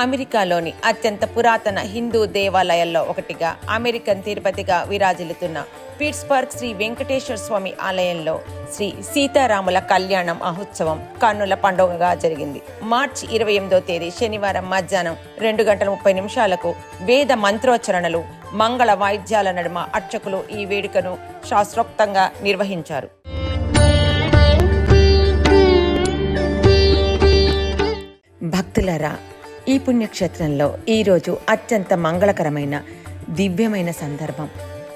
అమెరికాలోని అత్యంత పురాతన హిందూ దేవాలయాల్లో ఒకటిగా అమెరికన్ తిరుపతిగా విరాజిల్లుతున్న పిట్స్బర్గ్ శ్రీ వెంకటేశ్వర స్వామి ఆలయంలో శ్రీ సీతారాముల కళ్యాణ మహోత్సవం కన్నుల పండుగగా జరిగింది. మార్చి 28వ తేదీ శనివారం మధ్యాహ్నం 2:30 వేద మంత్రోచ్చరణలు, మంగళ వాయిద్యాల నడుమ అర్చకులు ఈ వేడుకను శాస్త్రోక్తంగా నిర్వహించారు. భక్తులారా, ఈ పుణ్యక్షేత్రంలో ఈరోజు అత్యంత మంగళకరమైన దివ్యమైన సందర్భం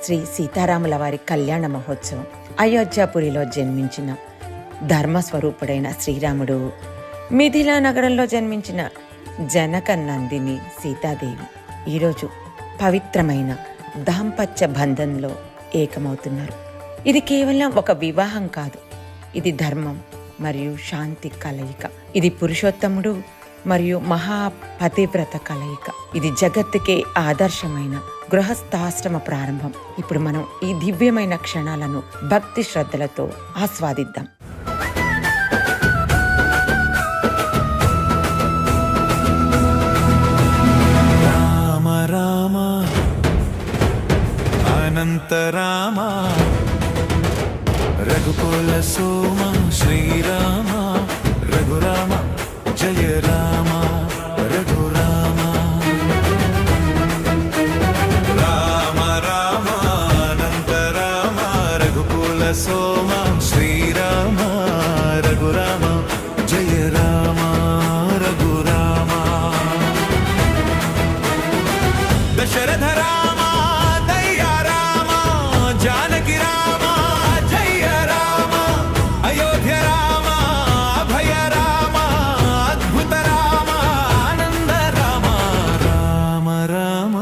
శ్రీ సీతారాముల వారి కళ్యాణ మహోత్సవం. అయోధ్యాపురిలో జన్మించిన ధర్మస్వరూపుడైన శ్రీరాముడు, మిథిలా నగరంలో జన్మించిన జనక నందిని సీతాదేవి ఈరోజు పవిత్రమైన దాంపత్య బంధంలో ఏకమవుతున్నారు. ఇది కేవలం ఒక వివాహం కాదు, ఇది ధర్మం మరియు శాంతి కలయిక. ఇది పురుషోత్తముడు మరియు మహాపతివ్రత కలయిక. ఇది జగత్తుకే ఆదర్శమైన గృహస్థాశ్రమ ప్రారంభం. ఇప్పుడు మనం ఈ దివ్యమైన క్షణాలను భక్తి శ్రద్ధలతో ఆస్వాదిద్దాం. రామ రామ అనంత రామ రఘుకుల సోమ శ్రీరామ రఘురామ జయ రామ రఘురామ. రామ రామ అనంత రామ రఘుకుల సోమ శ్రీరామ రఘురామ జయ రామ రఘురామ. దశరథ రామ దయ్య రామ జానకి రామ జయ రామ అయోధ్య రామ అభయ రామ అద్భుత రామ ఆనంద రామ. రామ రామ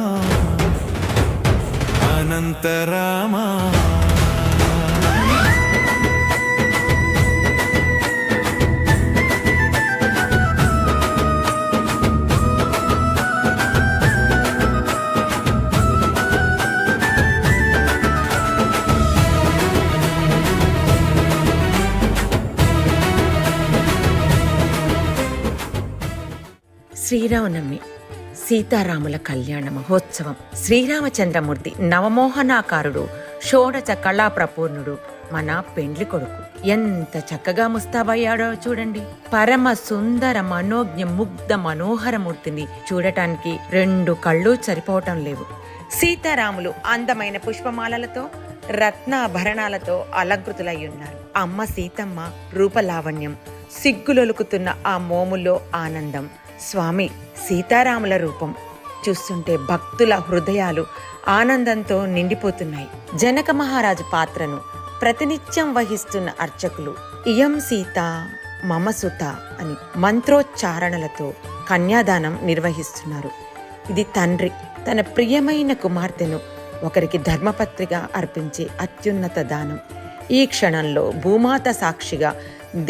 అనంత రామ. శ్రీరామనవమి, సీతారాముల కళ్యాణ మహోత్సవం. శ్రీరామచంద్రమూర్తి నవమోహనాకారుడు, షోడశ కళా ప్రపూర్ణుడు, మన పెండ్లి కొడుకు. ఎంత చక్కగా ముస్తాబయ్యాడో చూడండి. పరమ సుందర మనోజ్ఞ ముగ్ధ మనోహరమూర్తిని చూడటానికి 2 కళ్ళు సరిపోవటం లేవు. సీతారాములు అందమైన పుష్పమాలలతో, రత్నాభరణాలతో అలంకృతులై ఉన్నారు. అమ్మ సీతమ్మ రూపలావణ్యం, సిగ్గులొలుకుతున్న ఆ మోములో ఆనందం. స్వామి సీతారాముల రూపం చూస్తుంటే భక్తుల హృదయాలు ఆనందంతో నిండిపోతున్నాయి. జనక మహారాజు పాత్రను ప్రతినిత్యం వహిస్తున్న అర్చకులు ఇయం సీత మమ సుత అని మంత్రోచ్చారణలతో కన్యాదానం నిర్వహిస్తున్నారు. ఇది తండ్రి తన ప్రియమైన కుమార్తెను ఒకరికి ధర్మపత్రిగా అర్పించే అత్యున్నత దానం. ఈ క్షణంలో భూమాత సాక్షిగా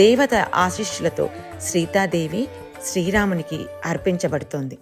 దేవత ఆశీస్సులతో సీతాదేవి శ్రీరామునికి అర్పించబడుతోంది.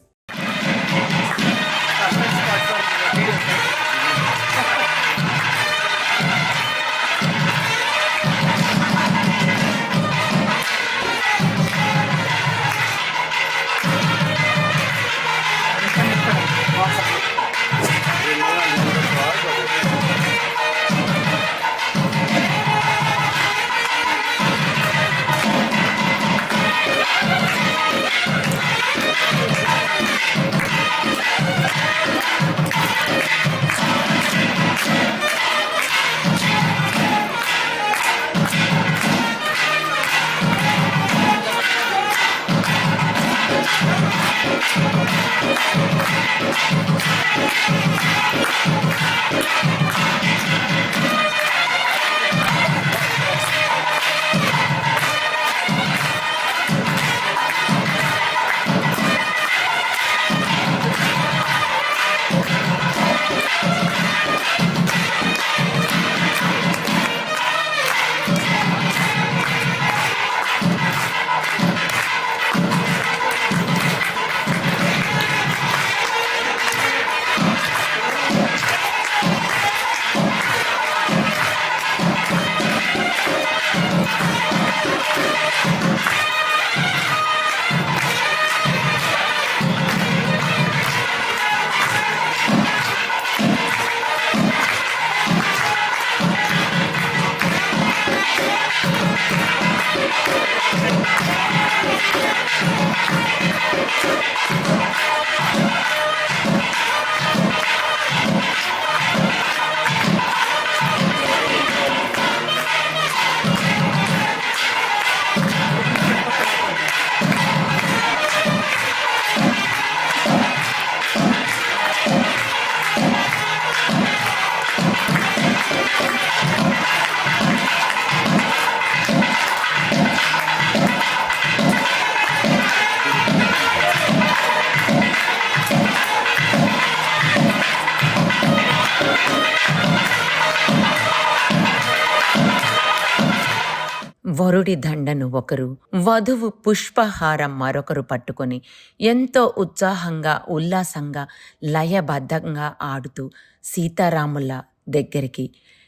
వరుడి దండను ఒకరు, వధువు పుష్పహారం మరొకరు పట్టుకొని ఎంతో ఉత్సాహంగా ఉల్లాసంగా లయబద్ధంగా ఆడుతూ సీతారాముల దగ్గరికి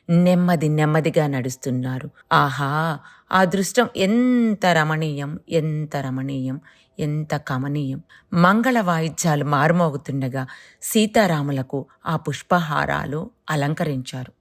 నెమ్మదిగా నడుస్తున్నారు. ఆహా, ఆ దృష్టం ఎంత రమణీయం, ఎంత రమణీయం, ఎంత కమనీయం. మంగళ వాయిద్యాలు మారుమోగుతుండగా సీతారాములకు ఆ పుష్పహారాలు అలంకరించారు.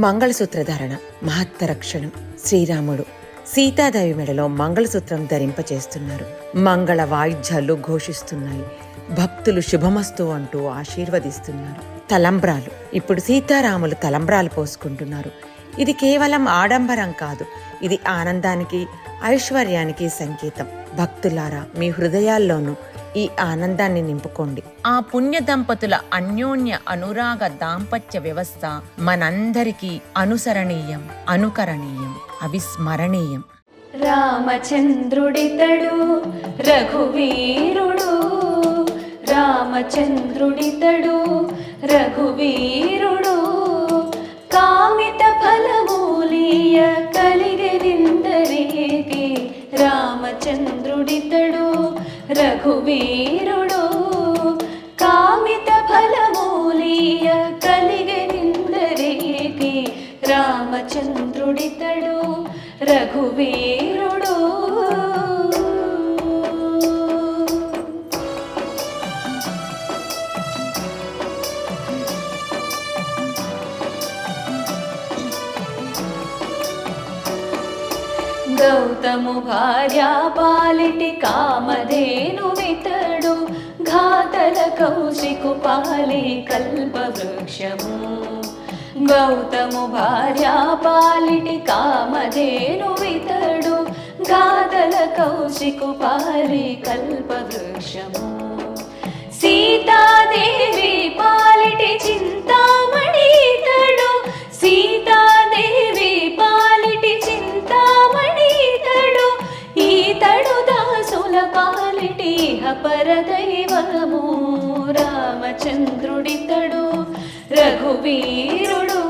మంగళసూత్రధారణ మహత్తర క్షణం. శ్రీరాముడు సీతాదేవి మెడలో మంగళసూత్రం ధరింపచేస్తున్నారు. మంగళ వాయిద్యాలు ఘోషిస్తున్నాయి. భక్తులు శుభమస్తు అంటూ ఆశీర్వదిస్తున్నారు. తలంబ్రాలు. ఇప్పుడు సీతారాములు తలంబ్రాలు పోసుకుంటున్నారు. ఇది కేవలం ఆడంబరం కాదు, ఇది ఆనందానికి ఐశ్వర్యానికి సంకేతం. భక్తులారా, మీ హృదయాల్లోనూ ఈ ఆనందాన్ని నింపుకోండి. ఆ పుణ్య దంపతుల అన్యోన్య అనురాగ దాంపత్య వ్యవస్థ మనందరికీ అనుసరణీయం, అనుకరణీయం, అవిస్మరణీయం. రామచంద్రుడితడు రఘువీరుడు, రామచంద్రుడితడు రఘువీరుడు, కామిత ఫలమూలియ కలిగెరిందరికి. రామచంద్రుడితడు రఘువీరుడు, కామిత ఫలమూలియ కలిగెరిందరికి. రామచంద్రుడితడు రఘువీరుడు. గౌతము భార్యా పాలిటి కామధేను వితడు, ఘాతల కౌశికు పాలి కల్పవృక్షము. గౌతము భార్యా పాలిటి కామధేను వితడు గాదల కౌశికు పాలి కల్పవృక్షము సీతాదేవి పాలిటి చింతామణి ఇతడు సీతాదేవి పాలిటి చింతామణి ఇతడు ఈతడు దాసుల పాలిటి పరదైవము రామచంద్రుడితడు రఘువీరుడు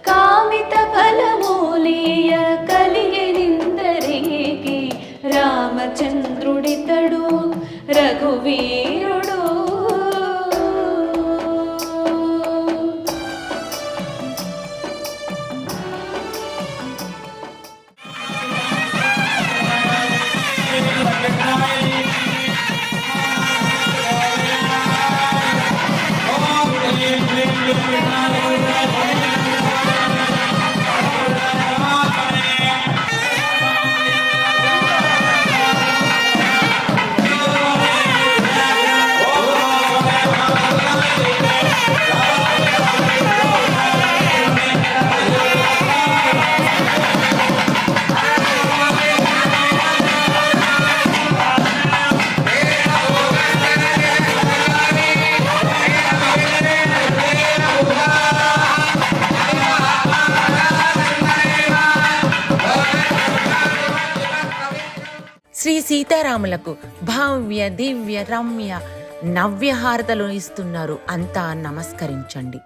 కామిత ఫలమూలియ కలిగినిందరికి రామచంద్రుడితడు రఘువీరుడు శ్రీ సీతారాములకు భవ్య దివ్య రమ్య నవ్యహారతలు ఇస్తున్నారు. అంతా నమస్కరించండి.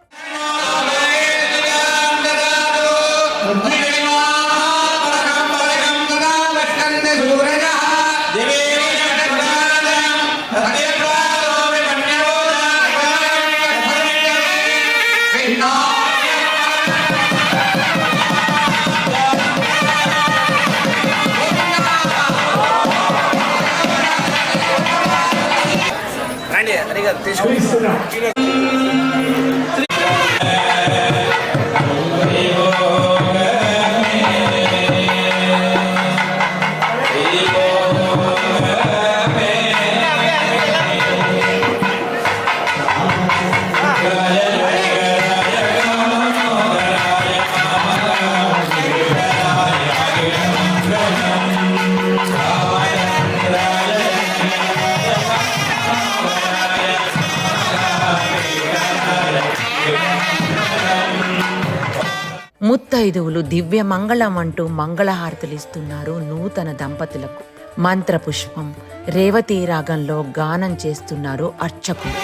ముత్తైదువులు దివ్య మంగళం అంటూ మంగళహారతులు ఇస్తున్నారు నూతన దంపతులకు. మంత్రపుష్పం రేవతీ రాగంలో గానం చేస్తున్నారు అర్చకులు.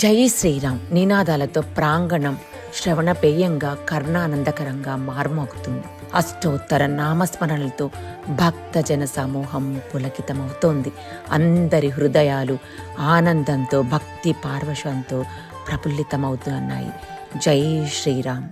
జై శ్రీరామ్ నినాదాలతో ప్రాంగణం శ్రవణపేయంగా కర్ణానందకరంగా మార్మోగుతుంది. అష్టోత్తర నామస్మరణలతో భక్తజన సమూహం పులకితమవుతోంది. అందరి హృదయాలు ఆనందంతో భక్తి పార్వశంతో ప్రఫుల్లితమవుతున్నాయి. జై శ్రీరామ్.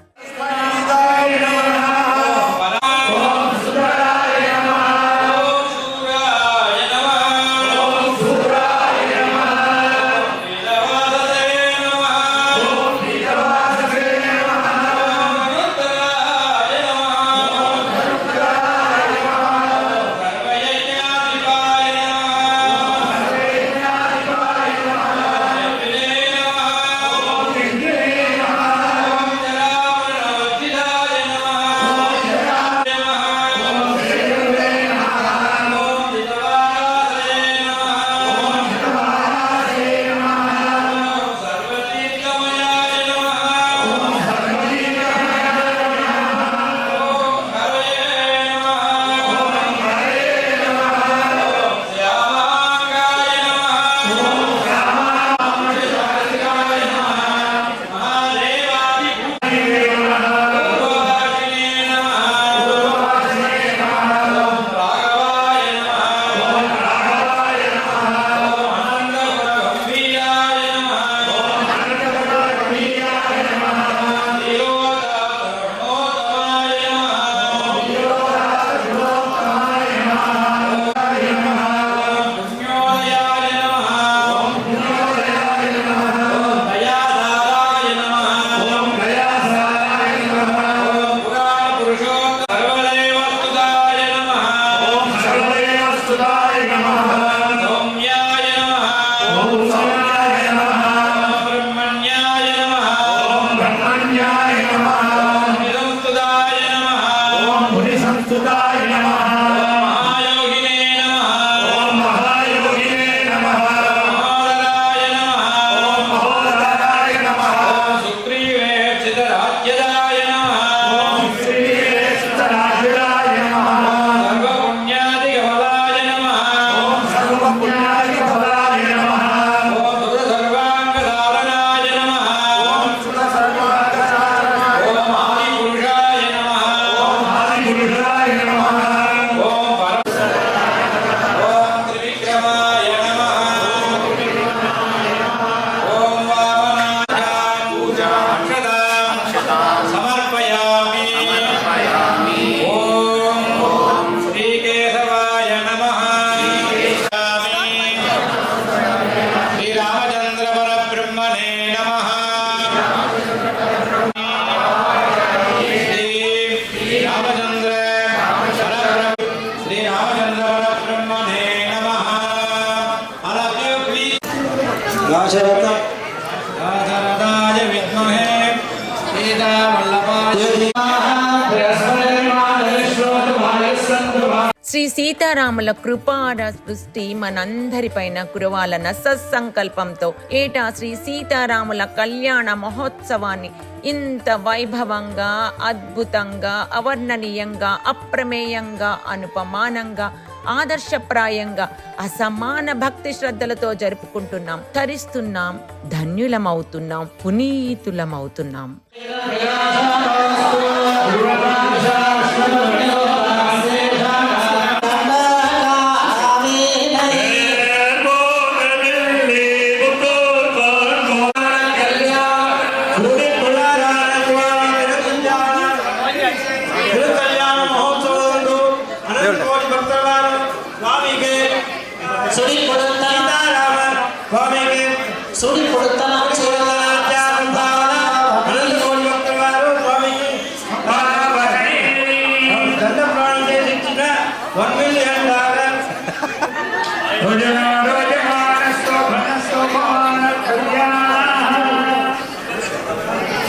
బ్రహ్మణ్యాయ నమః ఓం ముని సంస్తుతాయ నమః ఓం మహాయోగినే నమః ఓం మహోదరాయ నమః ఓం సుగ్రీవే చితరాజ్యదాయ నమః సర్వపుణ్యాదికఫలాయ నమః ఓం సురసర్వాంగధారణాయ నమః ఓం ఆదిపురుషాయ నమః ఓం త్రివిక్రమాయ నమః ఓం వామనాయ పూజాం సమర్పయామి ఓం శ్రీకేశవాయ నమః శ్రీరామచంద్ర పరబ్రహ్మణే నమః శ్రీరామచంద్ర పరబ్రహ్మణే నమః దశరథాయ విద్మహే సీతావల్లభాయ శ్రీ సీతారాముల కృపార సృష్టి మనందరిపైన కురవాలన్న సత్సంకల్పంతో ఏటా శ్రీ సీతారాముల కళ్యాణ మహోత్సవాన్ని ఇంత వైభవంగా, అద్భుతంగా, అవర్ణనీయంగా, అప్రమేయంగా, అనుపమానంగా, ఆదర్శప్రాయంగా, అసమాన భక్తి శ్రద్ధలతో జరుపుకుంటున్నాం, తరిస్తున్నాం, ధన్యులమవుతున్నాం, పునీతులమవుతున్నాం.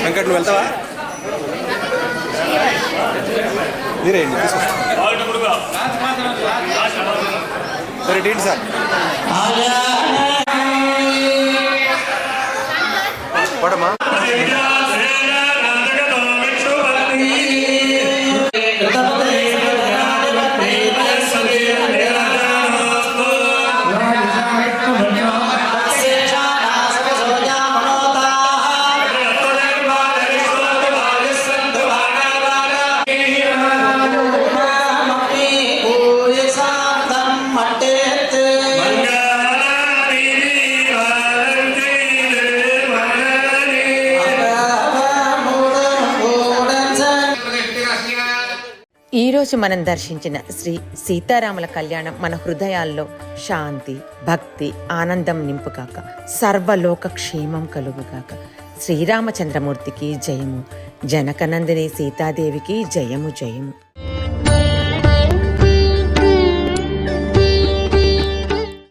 వెంకట్ నువ్వు వెళ్తావా? మీరే తీసుకొస్తా. సరే ఏంటి సార్ పడమా ఈరోజు మనం దర్శించిన శ్రీ సీతారాముల కళ్యాణం మన హృదయాల్లో శాంతి, భక్తి, ఆనందం నింపుగాక, సర్వలోక క్షేమం కలుగుగాక. శ్రీరామచంద్రమూర్తికి జయము, జనకనందిని సీతాదేవికి జయము జయము.